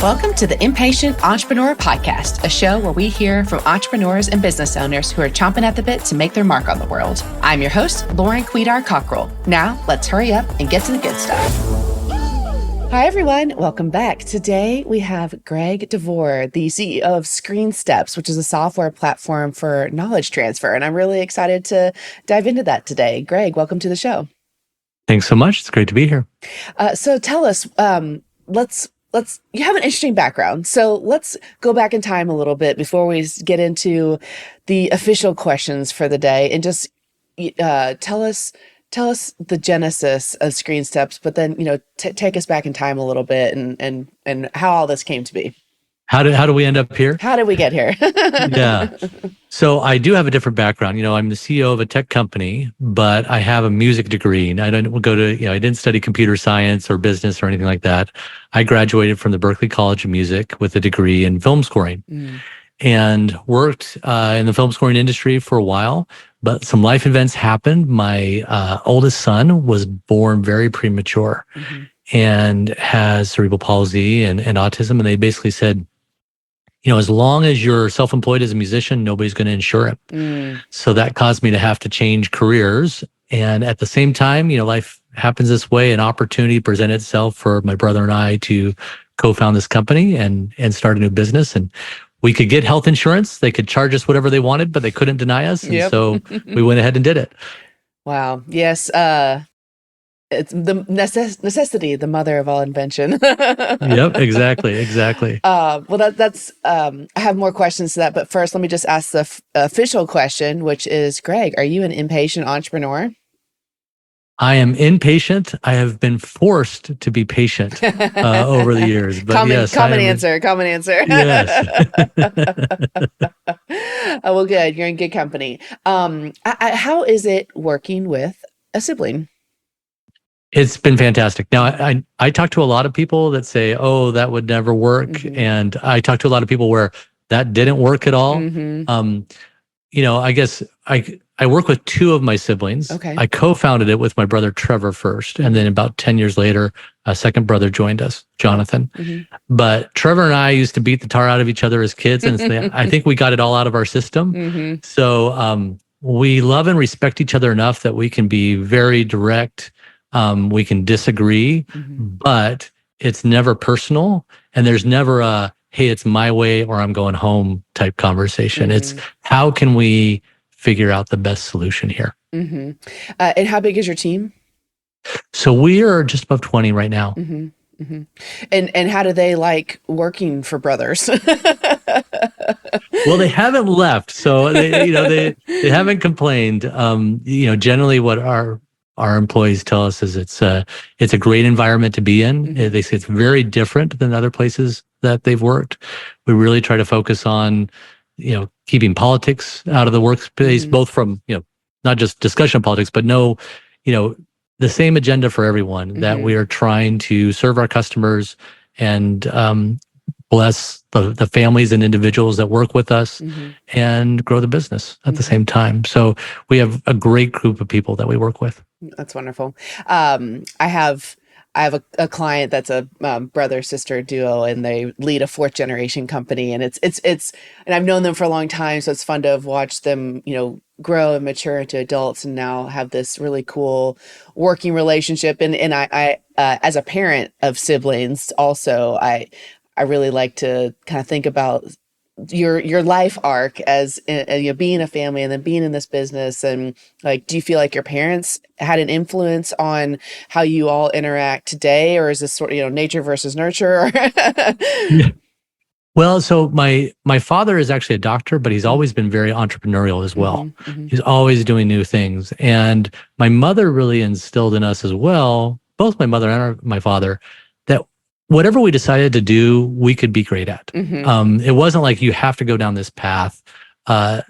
Welcome to the Impatient Entrepreneur Podcast, a show where we hear from entrepreneurs and business owners who are chomping at the bit to make their mark on the world. I'm your host, Lauren Quidar-Cockrell. Now, let's hurry up and get to the good stuff. Hi, everyone. Welcome back. Today, we have Greg DeVore, the CEO of ScreenSteps, which is a software platform for knowledge transfer. And I'm really excited to dive into that today. Greg, welcome to the show. Thanks so much. It's great to be here. So tell us, you have an interesting background. So let's go back in time a little bit before we get into the official questions for the day, and just tell us the genesis of ScreenSteps, but then take us back in time a little bit and how all this came to be. How do we end up here? How did we get here? Yeah. So I do have a different background. I'm the CEO of a tech company, but I have a music degree. And I didn't study computer science or business or anything like that. I graduated from the Berklee College of Music with a degree in film scoring and worked in the film scoring industry for a while. But some life events happened. My oldest son was born very premature and has cerebral palsy and autism. And they basically said, as long as you're self-employed as a musician, nobody's going to insure him. So that caused me to have to change careers. And at the same time, life happens this way. An opportunity presented itself for my brother and I to co-found this company and start a new business. And we could get health insurance. They could charge us whatever they wanted, but they couldn't deny us. And so we went ahead and did it. Wow. Yes. It's the necessity, the mother of all invention. Yep, exactly. Well, that's. I have more questions to that, but first, let me just ask the official question, which is, Greg, are you an impatient entrepreneur? I am impatient. I have been forced to be patient over the years. But common answer. Yes. Well, good. You're in good company. How is it working with a sibling? It's been fantastic. Now, I talk to a lot of people that say, oh, that would never work. And I talk to a lot of people where that didn't work at all. I guess I work with two of my siblings. Okay. I co-founded it with my brother Trevor first. And then about 10 years later, a second brother joined us, Jonathan. But Trevor and I used to beat the tar out of each other as kids. And I think we got it all out of our system. So we love and respect each other enough that we can be very direct. We can disagree, but it's never personal. And there's never a, hey, it's my way or I'm going home type conversation. It's how can we figure out the best solution here? And how big is your team? So we are just above 20 right now. And how do they like working for brothers? Well, they haven't left. So they haven't complained. Generally what our employees tell us is it's a great environment to be in. They say it's very different than other places that they've worked. We really try to focus on, keeping politics out of the workspace, both from, not just discussion of politics, but the same agenda for everyone, that we are trying to serve our customers and bless the families and individuals that work with us and grow the business at the same time. So we have a great group of people that we work with. That's wonderful. I have a client that's a brother-sister duo, and they lead a fourth generation company, and it's and I've known them for a long time, so it's fun to watch them, grow and mature into adults, and now have this really cool working relationship. And I as a parent of siblings, also I really like to kind of think about your life arc as being a family and then being in this business. And do you feel like your parents had an influence on how you all interact today, or is this sort of nature versus nurture? Yeah. Well, so my father is actually a doctor, but he's always been very entrepreneurial as well. He's always doing new things, and my mother really instilled in us as well, both my mother and my father, that whatever we decided to do, we could be great at. It wasn't like you have to go down this path.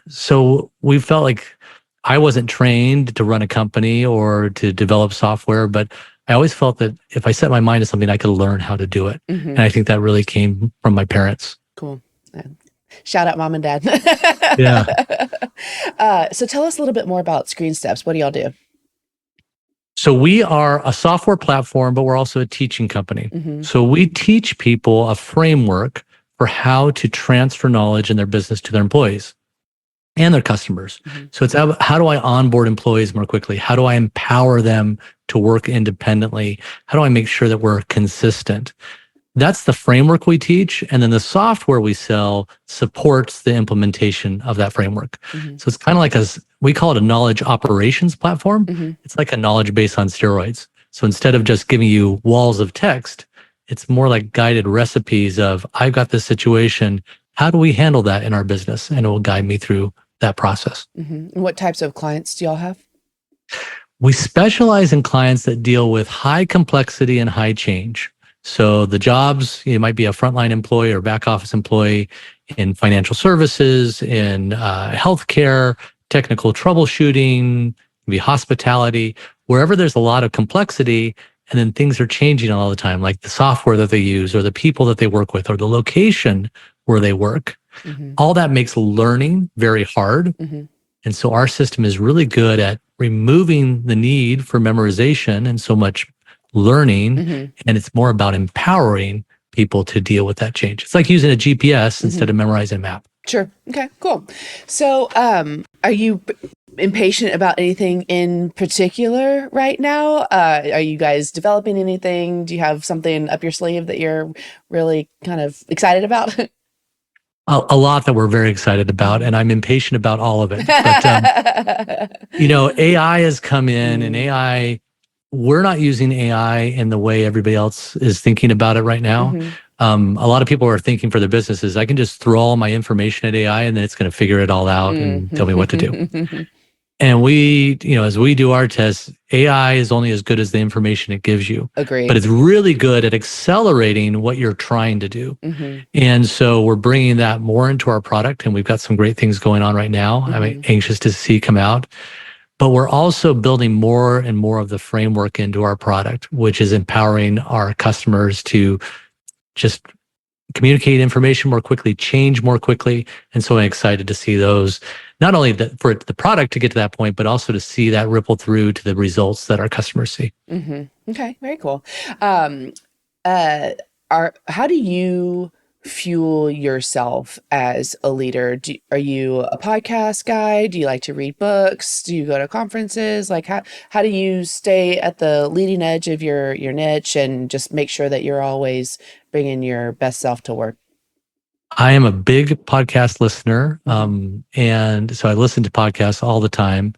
So we felt like I wasn't trained to run a company or to develop software, but I always felt that if I set my mind to something, I could learn how to do it. And I think that really came from my parents. Cool. Shout out mom and dad. Yeah. So tell us a little bit more about ScreenSteps. What do y'all do? So we are a software platform, but we're also a teaching company. Mm-hmm. So we teach people a framework for how to transfer knowledge in their business to their employees and their customers. Mm-hmm. So it's how do I onboard employees more quickly? How do I empower them to work independently? How do I make sure that we're consistent? That's the framework we teach. And then the software we sell supports the implementation of that framework. Mm-hmm. So it's kind of like we call it a knowledge operations platform. Mm-hmm. It's like a knowledge base on steroids. So instead of just giving you walls of text, it's more like guided recipes of, I've got this situation. How do we handle that in our business? And it will guide me through that process. Mm-hmm. And what types of clients do y'all have? We specialize in clients that deal with high complexity and high change. So the jobs, it might be a frontline employee or back office employee in financial services, in healthcare, technical troubleshooting, maybe hospitality, wherever there's a lot of complexity and then things are changing all the time, like the software that they use or the people that they work with or the location where they work. Mm-hmm. All that makes learning very hard. Mm-hmm. And so our system is really good at removing the need for memorization and so much learning. Mm-hmm. And it's more about empowering people to deal with that change. It's like using a GPS instead of memorizing a map. Sure. Okay, cool. So are you impatient about anything in particular right now? Are you guys developing anything? Do you have something up your sleeve that you're really kind of excited about? A lot that we're very excited about, and I'm impatient about all of it. But, AI has come in and AI, we're not using AI in the way everybody else is thinking about it right now. Mm-hmm. A lot of people are thinking for their businesses, I can just throw all my information at AI and then it's going to figure it all out and tell me what to do. And we, as we do our tests, AI is only as good as the information it gives you. Agreed. But it's really good at accelerating what you're trying to do. Mm-hmm. And so we're bringing that more into our product, and we've got some great things going on right now. Mm-hmm. I'm anxious to see come out. But we're also building more and more of the framework into our product, which is empowering our customers to just communicate information more quickly, change more quickly. And so I'm excited to see those, not only for the product to get to that point, but also to see that ripple through to the results that our customers see. Mm-hmm. Okay, very cool. How do you fuel yourself as a leader? Are you a podcast guy? Do you like to read books? Do you go to conferences? Like how do you stay at the leading edge of your niche and just make sure that you're always bringing your best self to work? I am a big podcast listener. And so I listen to podcasts all the time.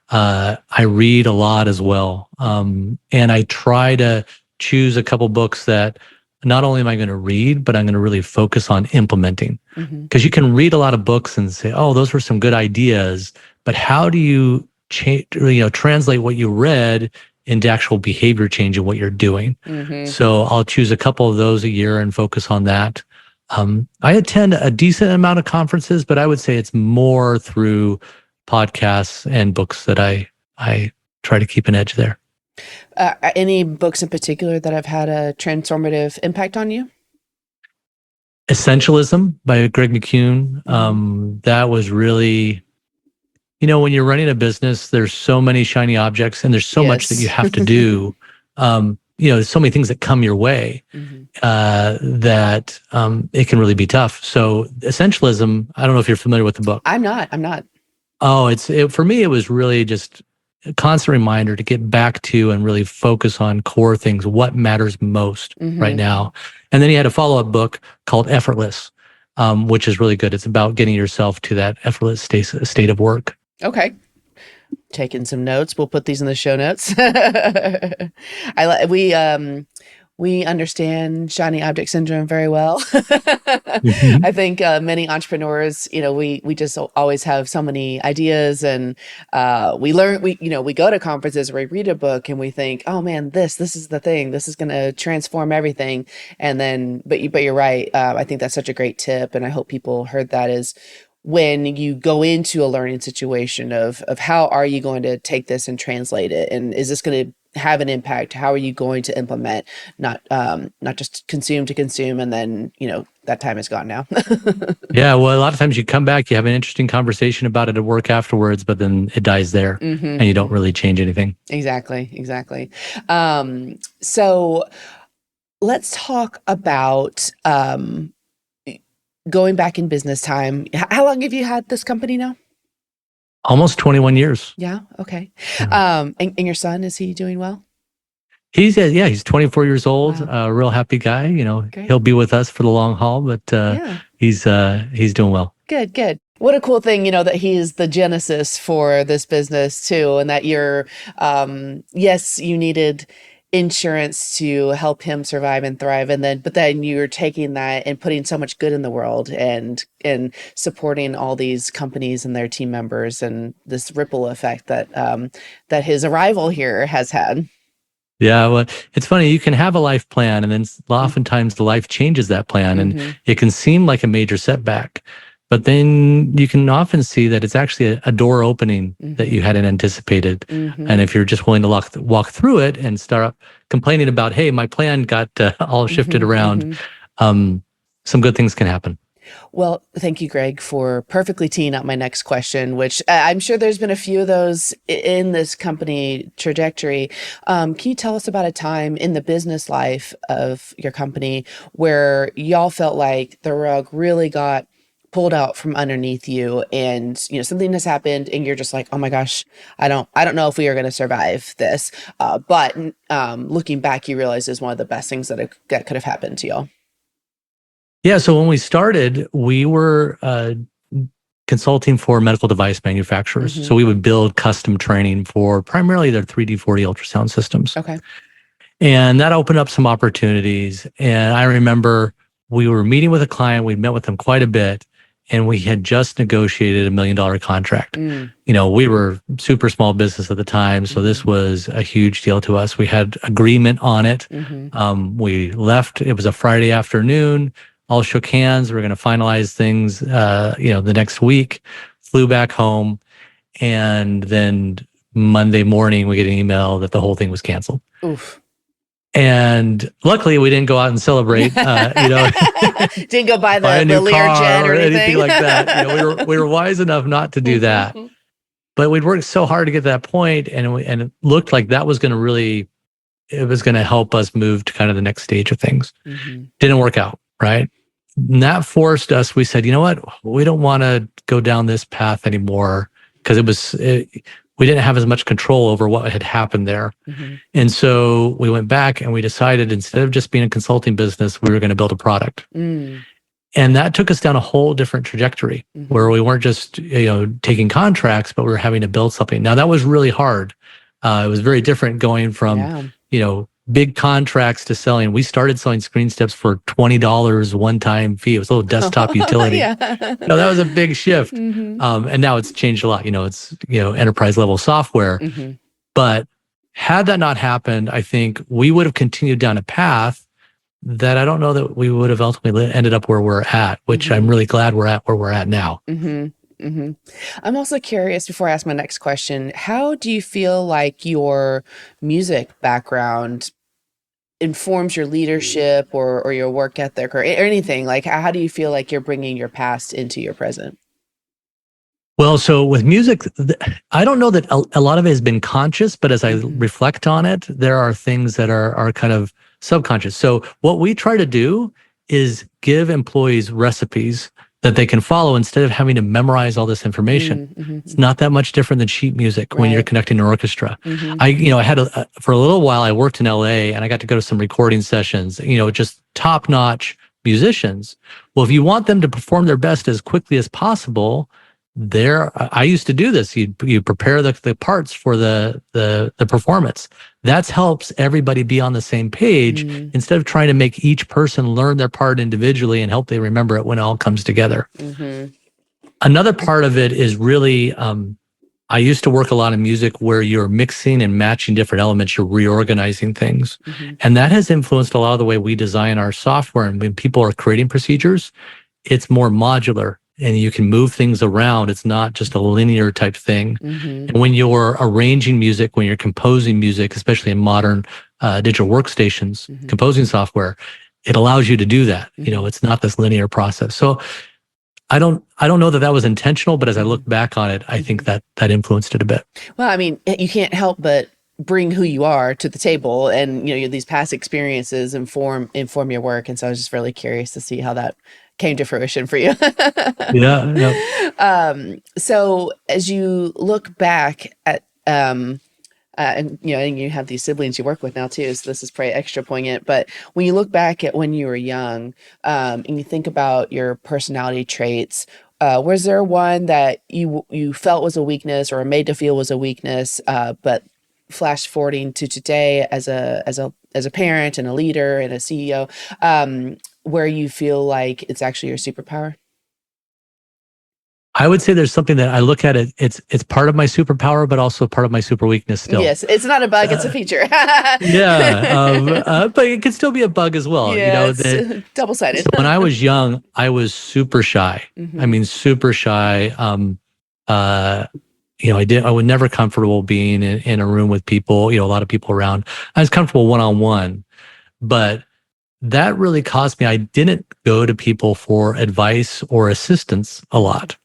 I read a lot as well. And I try to choose a couple books that not only am I going to read, but I'm going to really focus on implementing. Because you can read a lot of books and say, oh, those were some good ideas. But how do you translate what you read into actual behavior change in what you're doing? So I'll choose a couple of those a year and focus on that. I attend a decent amount of conferences, but I would say it's more through podcasts and books that I try to keep an edge there. Any books in particular that have had a transformative impact on you? Essentialism by Greg McKeown. That was really, when you're running a business, there's so many shiny objects and there's so much that you have to do. There's so many things that come your way that it can really be tough. So Essentialism, I don't know if you're familiar with the book. I'm not. Oh, for me, it was really just a constant reminder to get back to and really focus on core things, what matters most right now. And then he had a follow-up book called Effortless, which is really good. It's about getting yourself to that effortless state of work. Okay. Taking some notes. We'll put these in the show notes. We understand shiny object syndrome very well. I think many entrepreneurs, we just always have so many ideas, and we go to conferences or we read a book and we think, oh man, this is the thing. This is going to transform everything. And then, but you're right. I think that's such a great tip, and I hope people heard that, is when you go into a learning situation of how are you going to take this and translate it? And is this going to have an impact? How are you going to implement, not just consume to consume, and then, that time is gone now. Yeah, well, a lot of times you come back, you have an interesting conversation about it at work afterwards, but then it dies there and you don't really change anything. Exactly. So let's talk about going back in business time. How long have you had this company now? Almost 21 years. Yeah. Okay. And your son, is he doing well? He's 24 years old, Wow. a real happy guy. Great. He'll be with us for the long haul, but he's doing well. Good. What a cool thing, that he is the genesis for this business too, and that you're, yes, you needed insurance to help him survive and thrive, but then you're taking that and putting so much good in the world and supporting all these companies and their team members, and this ripple effect that his arrival here has had. Yeah, well, it's funny. You can have a life plan, and then oftentimes the life changes that plan, and it can seem like a major setback. But then you can often see that it's actually a door opening that you hadn't anticipated. And if you're just willing to walk through it and start complaining about, hey, my plan got all shifted around, some good things can happen. Well, thank you, Greg, for perfectly teeing up my next question, which I'm sure there's been a few of those in this company trajectory. Can you tell us about a time in the business life of your company where y'all felt like the rug really got pulled out from underneath you, and something has happened and you're just like, oh my gosh, I don't know if we are going to survive this, but looking back, you realize is one of the best things that could have happened to y'all? Yeah, so when we started, we were consulting for medical device manufacturers. So we would build custom training for primarily their 3D 4D ultrasound systems. Okay. And that opened up some opportunities. And I remember we were meeting with a client, we'd met with them quite a bit, and we had just negotiated $1 million contract. We were super small business at the time, so this was a huge deal to us. We had agreement on it. We left, it was a Friday afternoon, all shook hands. We were going to finalize things, the next week, flew back home, and then Monday morning, we get an email that the whole thing was canceled. Oof. And luckily, we didn't go out and celebrate. Didn't go buy the Learjet or anything like that. We were wise enough not to do that. But we'd worked so hard to get to that point, and it looked like that was going to help us move to kind of the next stage of things. Didn't work out, right? And that forced us. We said, you know what? We don't want to go down this path anymore, because we didn't have as much control over what had happened there. And so we went back and we decided, instead of just being a consulting business, we were going to build a product. And that took us down a whole different trajectory, where we weren't just taking contracts, but we were having to build something. Now, that was really hard. It was very different going from big contracts to selling. We started selling ScreenSteps for $20 one-time fee. It was a little desktop utility. That was a big shift. And now it's changed a lot. It's enterprise level software. But had that not happened, I think we would have continued down a path that I don't know that we would have ultimately ended up where we're at, which I'm really glad we're at where we're at now. I'm also curious, before I ask my next question, how do you feel like your music background informs your leadership or your work ethic or anything? Like, how do you feel like you're bringing your past into your present? Well, so with music, I don't know that a lot of it has been conscious, but as I reflect on it, there are things that are kind of subconscious. So what we try to do is give employees recipes that they can follow instead of having to memorize all this information. It's not that much different than sheet music when you're conducting an orchestra. I had for a little while, I worked in LA and I got to go to some recording sessions, just top-notch musicians. Well, if you want them to perform their best as quickly as possible, I used to do this. You prepare the parts for the performance. That helps everybody be on the same page instead of trying to make each person learn their part individually and hope they remember it when it all comes together. Another part of it is really, I used to work a lot in music where you're mixing and matching different elements, you're reorganizing things. And that has influenced a lot of the way we design our software. And when people are creating procedures, it's more modular. and you can move things around. It's not just a linear type thing. And when you're arranging music, when you're composing music, especially in modern digital workstations, composing software, it allows you to do that. It's not this linear process. So I don't know that was intentional, but as I look back on it, I think that influenced it a bit. Well, I mean, you can't help but bring who you are to the table, and these past experiences inform your work. And so I was just really curious to see how that came to fruition for you. Yeah. So as you look back at and you have these siblings you work with now too, so this is probably extra poignant. But when you look back at when you were young, and you think about your personality traits, was there one that you felt was a weakness or made to feel was a weakness, but flash forwarding to today as a parent and a leader and a CEO, where you feel like it's actually your superpower? I would say there's something that I look at it. It's part of my superpower, but also part of my super weakness still. Yes, it's not a bug; it's a feature. But it can still be a bug as well. Yeah, it's double-sided. So when I was young, I was super shy. I mean, super shy. I was never comfortable being in a room with people. A lot of people around. I was comfortable one-on-one, but that really caused me. I didn't go to people for advice or assistance a lot.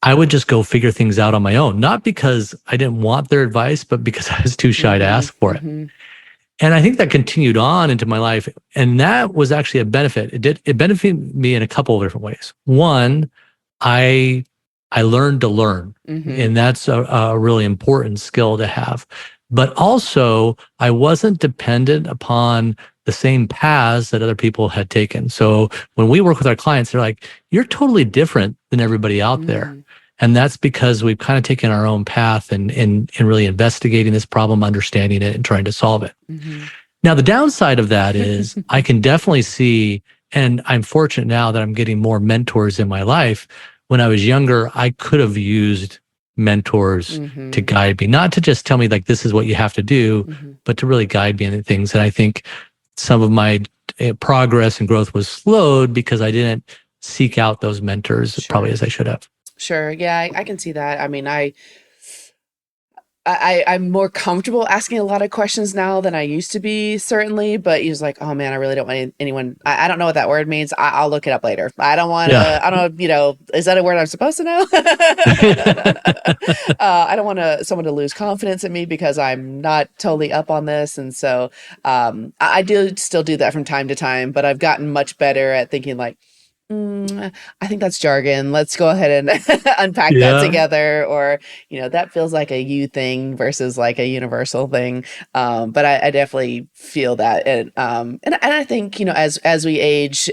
I would just go figure things out on my own, not because I didn't want their advice, but because I was too shy to ask for it. And I think that continued on into my life. And that was actually a benefit. It benefited me in a couple of different ways. One, I learned to learn, and that's a really important skill to have. But also, I wasn't dependent upon the same paths that other people had taken. So when we work with our clients, they're like, you're totally different than everybody out there. And that's because we've kind of taken our own path and really investigating this problem, understanding it, and trying to solve it. Now, the downside of that is I can definitely see, and I'm fortunate now that I'm getting more mentors in my life. When I was younger, I could have used mentors to guide me, not to just tell me like, this is what you have to do, but to really guide me in things. And I think some of my progress and growth was slowed because I didn't seek out those mentors probably as I should have. Sure. Yeah, I can see that. I mean, I'm more comfortable asking a lot of questions now than I used to be, certainly. But he was like, oh man, I really don't want anyone. I don't know what that word means. I'll look it up later. I don't want to, I don't, is that a word I'm supposed to know? I don't want someone to lose confidence in me because I'm not totally up on this. And so I do still do that from time to time, but I've gotten much better at thinking like, I think that's jargon. Let's go ahead and unpack that together. Or, that feels like a you thing versus like a universal thing. But I definitely feel that. And I think, as we age,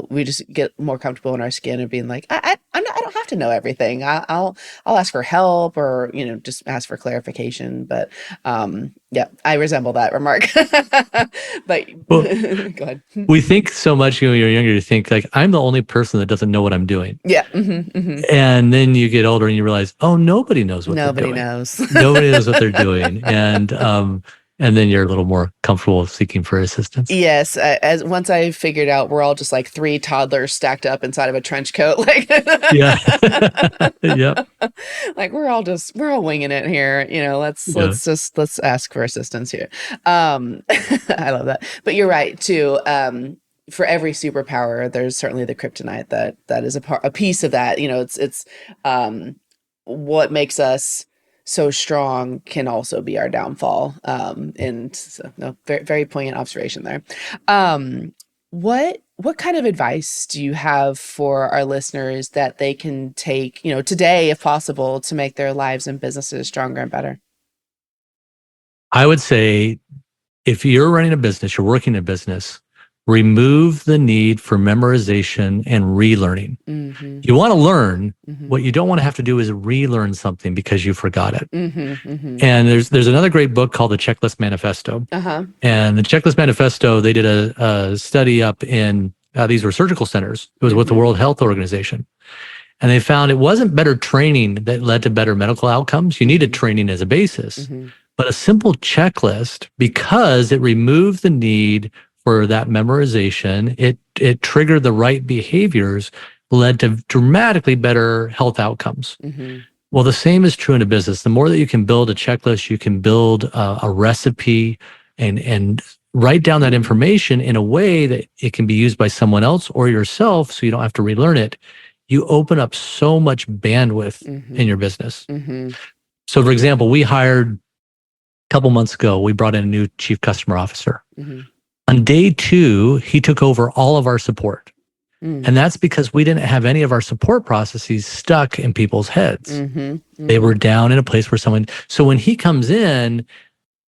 we just get more comfortable in our skin and being like, I don't have to know everything. I'll ask for help or, just ask for clarification. But, yeah, I resemble that remark. But go ahead. We think so much when you're younger, you think like, I'm the only person that doesn't know what I'm doing. Yeah. And then you get older and you realize, oh, nobody knows what they're doing. Nobody knows what they're doing. And then you're a little more comfortable seeking for assistance. Yes. As once I figured out we're all just like three toddlers stacked up inside of a trench coat. Like, yeah. Like we're all winging it here. Let's ask for assistance here. I love that. But you're right too. For every superpower, there's certainly the kryptonite that is a piece of that. It's what makes us so strong can also be our downfall. And so, very, very poignant observation there. What kind of advice do you have for our listeners that they can take, today, if possible, to make their lives and businesses stronger and better? I would say if you're running a business, you're working a business, remove the need for memorization and relearning. You want to learn. What you don't want to have to do is relearn something because you forgot it. And there's another great book called The Checklist Manifesto. And the Checklist Manifesto, they did a study up in, these were surgical centers. It was with the World Health Organization. And they found it wasn't better training that led to better medical outcomes. You needed training as a basis. But a simple checklist, because it removed the need for that memorization, it triggered the right behaviors, led to dramatically better health outcomes. Mm-hmm. Well, the same is true in a business. The more that you can build a checklist, you can build a recipe and write down that information in a way that it can be used by someone else or yourself so you don't have to relearn it. You open up so much bandwidth in your business. Mm-hmm. So, for example, we hired a couple months ago, we brought in a new chief customer officer. Mm-hmm. On day 2, he took over all of our support. Mm. And that's because we didn't have any of our support processes stuck in people's heads. Mm-hmm. Mm-hmm. They were down in a place where so when he comes in,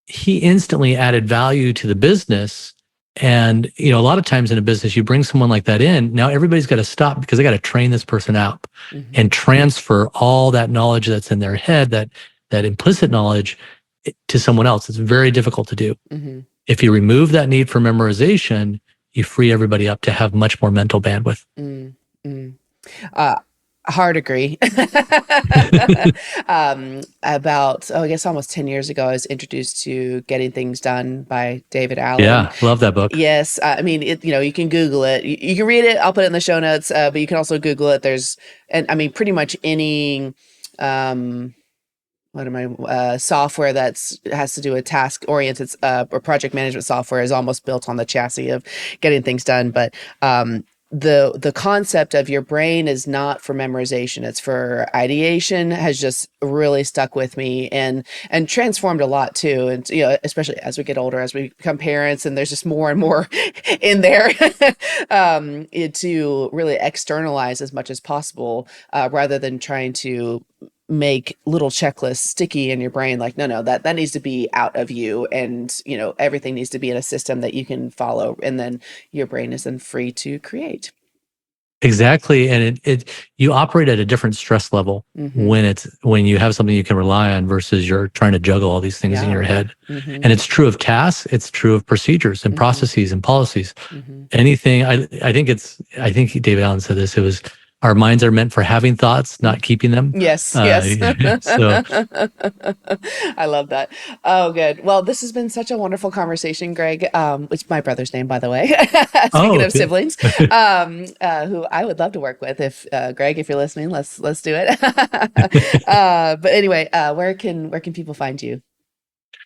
he instantly added value to the business. And, a lot of times in a business, you bring someone like that in, now everybody's got to stop because they got to train this person out and transfer all that knowledge that's in their head, that implicit knowledge, to someone else. It's very difficult to do. Mm-hmm. If you remove that need for memorization, you free everybody up to have much more mental bandwidth. Hard agree. About, I guess almost 10 years ago, I was introduced to Getting Things Done by David Allen. Yeah, love that book. Yes. I mean, you can Google it. You can read it. I'll put it in the show notes, but you can also Google it. Pretty much any, software has to do with task-oriented or project management software is almost built on the chassis of getting things done. But the concept of your brain is not for memorization; it's for ideation. Has just really stuck with me and transformed a lot too. And especially as we get older, as we become parents, and there's just more and more in there to really externalize as much as possible, rather than trying to make little checklists sticky in your brain. Like, no, that needs to be out of you. And, everything needs to be in a system that you can follow. And then your brain is then free to create. Exactly. And you operate at a different stress level when you have something you can rely on versus you're trying to juggle all these things in your head. And it's true of tasks. It's true of procedures and processes and policies. Anything. I think David Allen said this. It was, our minds are meant for having thoughts, not keeping them. Yes. So. I love that. Oh, good. Well, this has been such a wonderful conversation, Greg. It's my brother's name, by the way. Speaking of siblings, who I would love to work with. If Greg, if you're listening, let's do it. But anyway, where can people find you?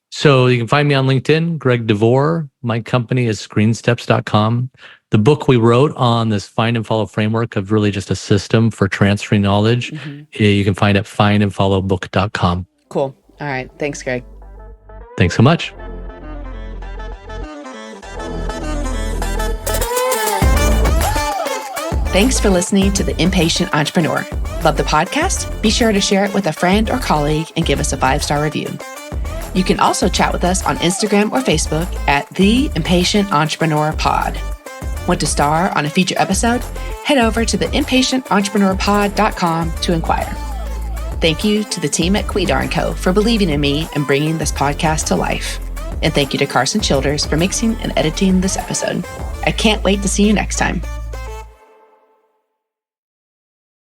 So you can find me on LinkedIn, Greg DeVore. My company is ScreenSteps.com. The book we wrote on this find and follow framework of really just a system for transferring knowledge, you can find at findandfollowbook.com. Cool. All right. Thanks, Greg. Thanks so much. Thanks for listening to The Impatient Entrepreneur. Love the podcast? Be sure to share it with a friend or colleague and give us a 5-star review. You can also chat with us on Instagram or Facebook at The Impatient Entrepreneur Pod. Want to star on a feature episode? Head over to the impatiententrepreneur.com to inquire. Thank you to the team at Quidar & Co. for believing in me and bringing this podcast to life. And thank you to Carson Childers for mixing and editing this episode. I can't wait to see you next time.